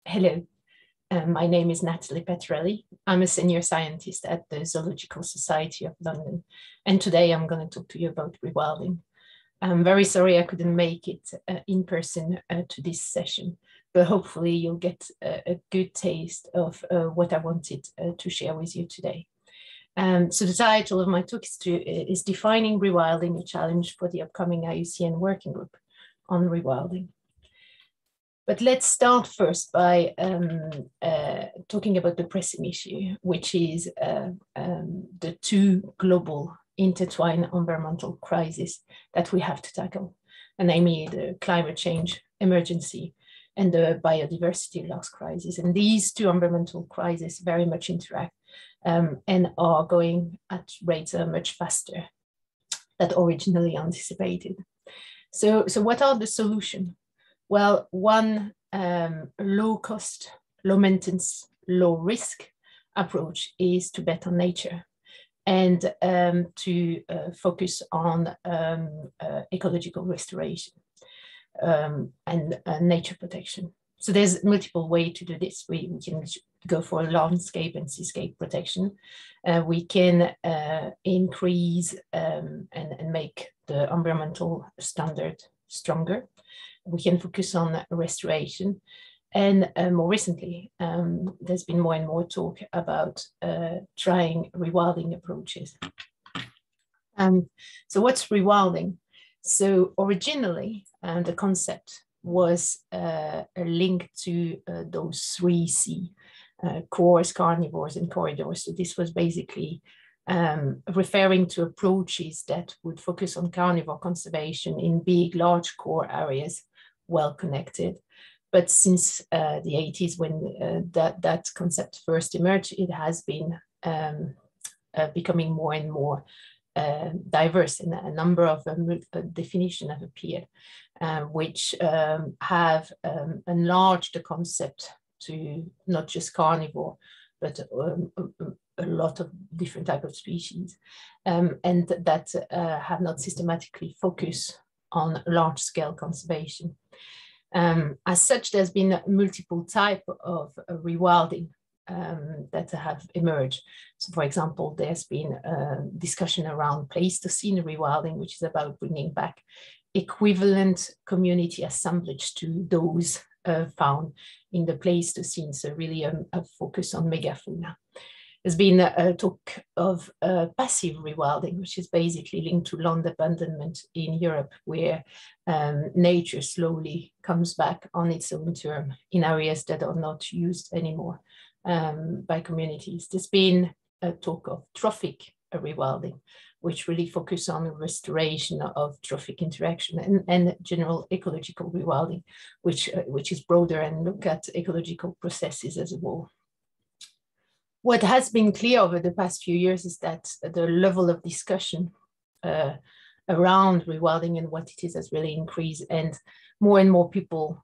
Hello, my name is Natalie Petrelli. I'm a senior scientist at the Zoological Society of London, and today I'm going to talk to you about rewilding. I'm very sorry I couldn't make it in person to this session, but hopefully you'll get a good taste of what I wanted to share with you today. So the title of my talk is Defining Rewilding, a Challenge for the upcoming IUCN Working Group on Rewilding. But let's start first by talking about the pressing issue, which is the two global intertwined environmental crises that we have to tackle, and namely the climate change emergency and the biodiversity loss crisis. And these two environmental crises very much interact and are going at rates much faster than originally anticipated. So what are the solutions? Well, one low cost, low maintenance, low risk approach is to bet on nature and to focus on ecological restoration and nature protection. So there's multiple ways to do this. We can go for landscape and seascape protection. We can increase and make the environmental standard stronger. We can focus on restoration. And more recently, there's been more and more talk about trying rewilding approaches. So what's rewilding? So originally, the concept was linked to those three C, cores, carnivores, and corridors. So this was basically referring to approaches that would focus on carnivore conservation in big, large core areas, well connected. But since the 80s, when that concept first emerged, it has been becoming more and more diverse, and a number of definitions have appeared, which have enlarged the concept to not just carnivore, but a lot of different types of species, and that have not systematically focused on large-scale conservation. As such, there's been multiple types of rewilding that have emerged. So, for example, there's been a discussion around Pleistocene rewilding, which is about bringing back equivalent community assemblage to those found in the Pleistocene, so really a focus on megafauna. There's been a talk of passive rewilding, which is basically linked to land abandonment in Europe, where nature slowly comes back on its own term in areas that are not used anymore by communities. There's been a talk of trophic rewilding, which really focus on restoration of trophic interaction and general ecological rewilding, which is broader and look at ecological processes as a whole. What has been clear over the past few years is that the level of discussion around rewilding and what it is has really increased, and more people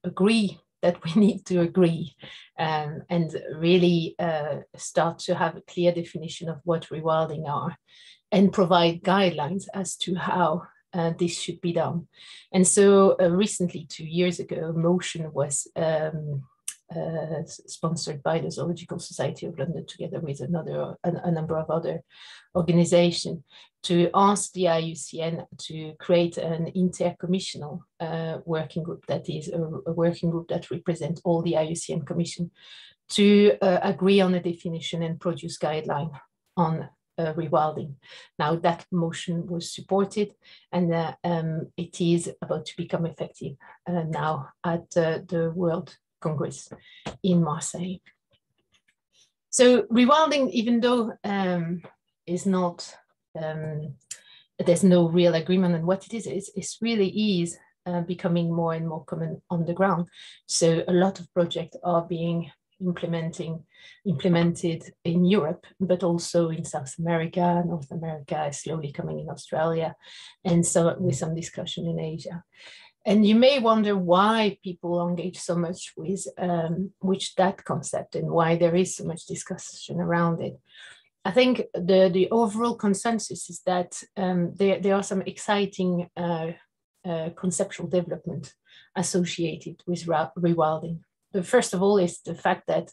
agree that we need to agree and really start to have a clear definition of what rewilding are and provide guidelines as to how this should be done. And so recently, 2 years ago, a motion was sponsored by the Zoological Society of London together with a number of other organizations to ask the IUCN to create an inter-commissional working group, that is a working group that represents all the IUCN Commission, to agree on a definition and produce guidelines on rewilding. Now that motion was supported, and it is about to become effective now at the World Congress in Marseilles. So rewilding, even though is not, there's no real agreement on what it is, it really is becoming more and more common on the ground. So a lot of projects are being implemented in Europe, but also in South America. North America is slowly coming in Australia, and so with some discussion in Asia. And you may wonder why people engage so much with that concept and why there is so much discussion around it. I think the overall consensus is that there are some exciting conceptual development associated with rewilding. The first of all is the fact that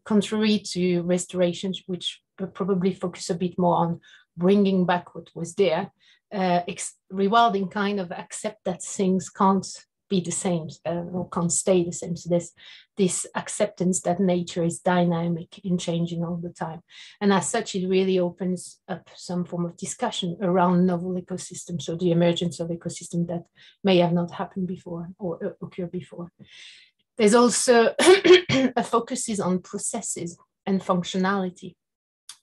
contrary to restoration, which probably focus a bit more on bringing back what was there, rewilding kind of accept that things can't be the same or can't stay the same. So there's this acceptance that nature is dynamic and changing all the time. And as such, it really opens up some form of discussion around novel ecosystems, so the emergence of ecosystems that may have not happened before or occurred before. There's also a focus on processes and functionality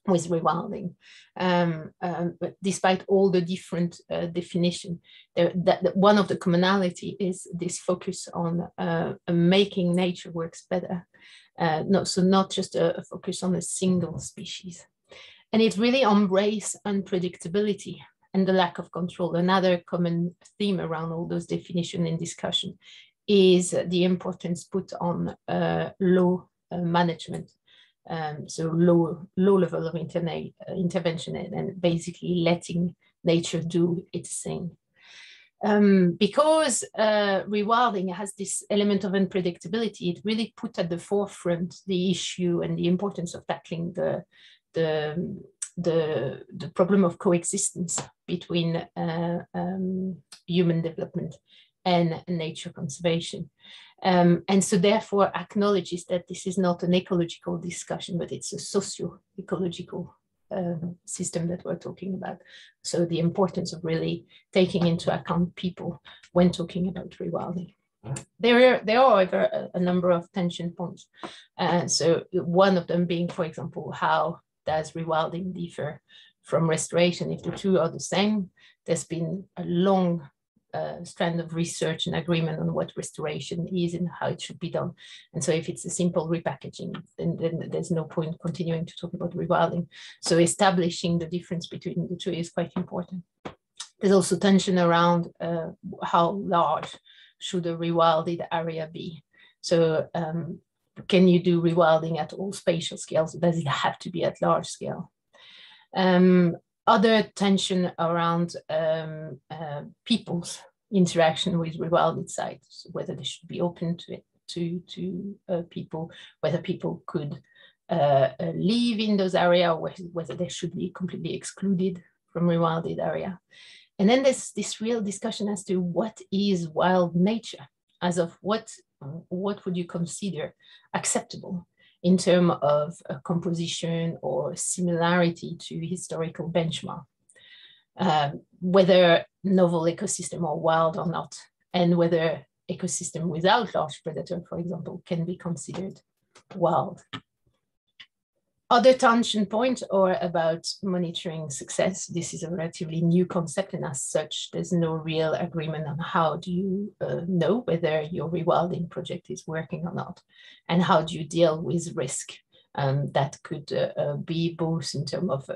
with rewilding. But despite all the different definition, one of the commonality is this focus on making nature works better. So not just a focus on a single species. And it really embraces unpredictability and the lack of control. Another common theme around all those definitions and discussion is the importance put on low management. So low level of intervention and basically letting nature do its thing. Because rewilding has this element of unpredictability, it really put at the forefront the issue and the importance of tackling the problem of coexistence between human development and nature conservation. And so therefore acknowledges that this is not an ecological discussion, but it's a socio-ecological system that we're talking about. So the importance of really taking into account people when talking about rewilding. There are, however, a number of tension points. So one of them being, for example, how does rewilding differ from restoration? If the two are the same, there's been a long strand of research and agreement on what restoration is and how it should be done. And so if it's a simple repackaging, then there's no point continuing to talk about rewilding. So establishing the difference between the two is quite important. There's also tension around how large should a rewilded area be. So can you do rewilding at all spatial scales? Does it have to be at large scale? Other tension around people's interaction with rewilded sites, whether they should be open to it, to people, whether people could live in those areas, or whether they should be completely excluded from rewilded area. And then there's this real discussion as to what is wild nature, as of what would you consider acceptable in terms of a composition or similarity to historical benchmark, whether novel ecosystem are wild or not, and whether ecosystem without large predator, for example, can be considered wild. Other tension points are about monitoring success. This is a relatively new concept, and as such, there's no real agreement on how do you know whether your rewilding project is working or not, and how do you deal with risk that could be both in terms of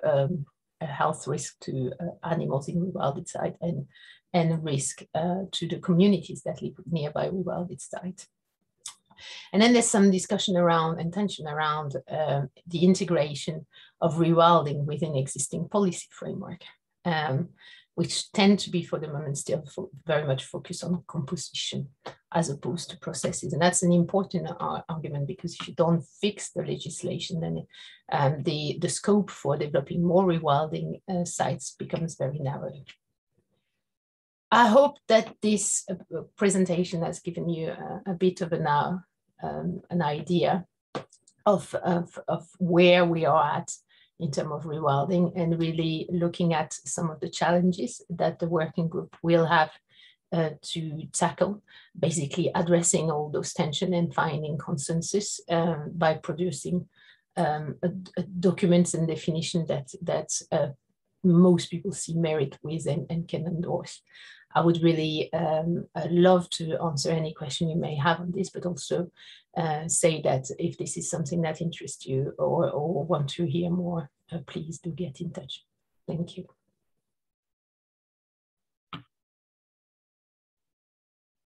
a health risk to animals in rewilded site and risk to the communities that live nearby rewilded site. And then there's some discussion around and tension around the integration of rewilding within existing policy framework, which tend to be for the moment still very much focused on composition as opposed to processes. And that's an important argument, because if you don't fix the legislation, then the scope for developing more rewilding sites becomes very narrow. I hope that this presentation has given you a bit of an idea of where we are at in terms of rewilding, and really looking at some of the challenges that the working group will have to tackle, basically addressing all those tensions and finding consensus by producing documents and definition that most people see merit with and can endorse. I would really love to answer any question you may have on this, but also say that if this is something that interests you or want to hear more, please do get in touch. Thank you.